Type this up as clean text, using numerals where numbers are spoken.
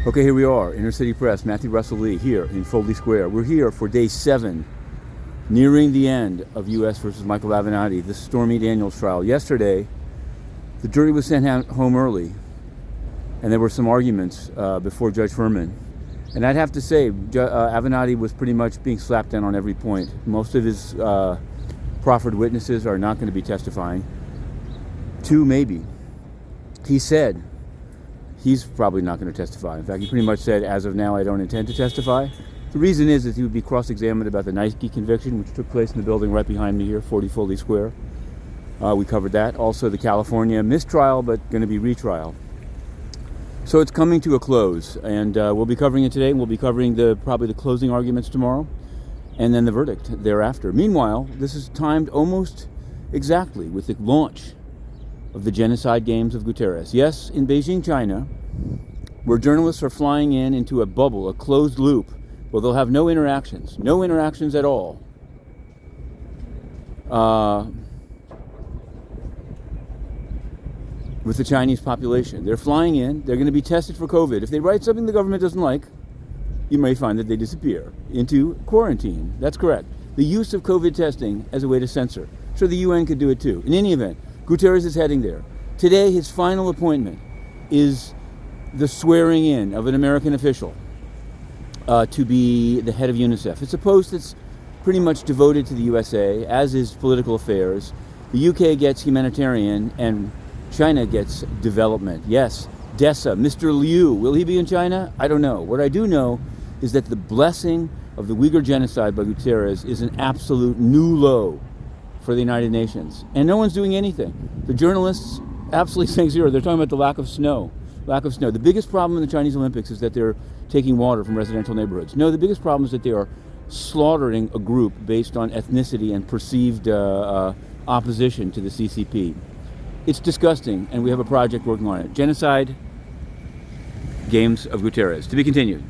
Okay, here we are, Inner City Press, Matthew Russell Lee, here in Foley Square. We're here for day 7, nearing the end of U.S. versus Michael Avenatti, the Stormy Daniels trial. Yesterday, the jury was sent home early, and there were some arguments before Judge Furman. And I'd have to say, Avenatti was pretty much being slapped down on every point. Most of his proffered witnesses are not going to be testifying. 2, maybe. He said he's probably not going to testify. In fact, he pretty much said, as of now, I don't intend to testify. The reason is that he would be cross-examined about the Nike conviction, which took place in the building right behind me here, 40 Foley Square. We covered that. Also, the California mistrial, but going to be retrial. So it's coming to a close, and we'll be covering it today, and we'll be covering probably the closing arguments tomorrow, and then the verdict thereafter. Meanwhile, this is timed almost exactly with the launch of the genocide games of Guterres. Yes, in Beijing, China, where journalists are flying into a bubble, a closed loop, where they'll have no interactions at all. With the Chinese population. They're flying in, they're going to be tested for COVID. If they write something the government doesn't like, you may find that they disappear into quarantine. That's correct. The use of COVID testing as a way to censor. Sure, the UN could do it too. In any event, Guterres is heading there. Today, his final appointment is the swearing in of an American official to be the head of UNICEF. It's a post that's pretty much devoted to the USA, as is political affairs. The UK gets humanitarian, and China gets development. Yes, DESA, Mr. Liu, will he be in China? I don't know. What I do know is that the blessing of the Uyghur genocide by Guterres is an absolute new low for the United Nations. And no one's doing anything. The journalists absolutely saying zero. They're talking about the lack of snow. The biggest problem in the Chinese Olympics is that they're taking water from residential neighborhoods. No, the biggest problem is that they are slaughtering a group based on ethnicity and perceived opposition to the CCP. It's disgusting, and we have a project working on it. Genocide Games of Guterres. To be continued.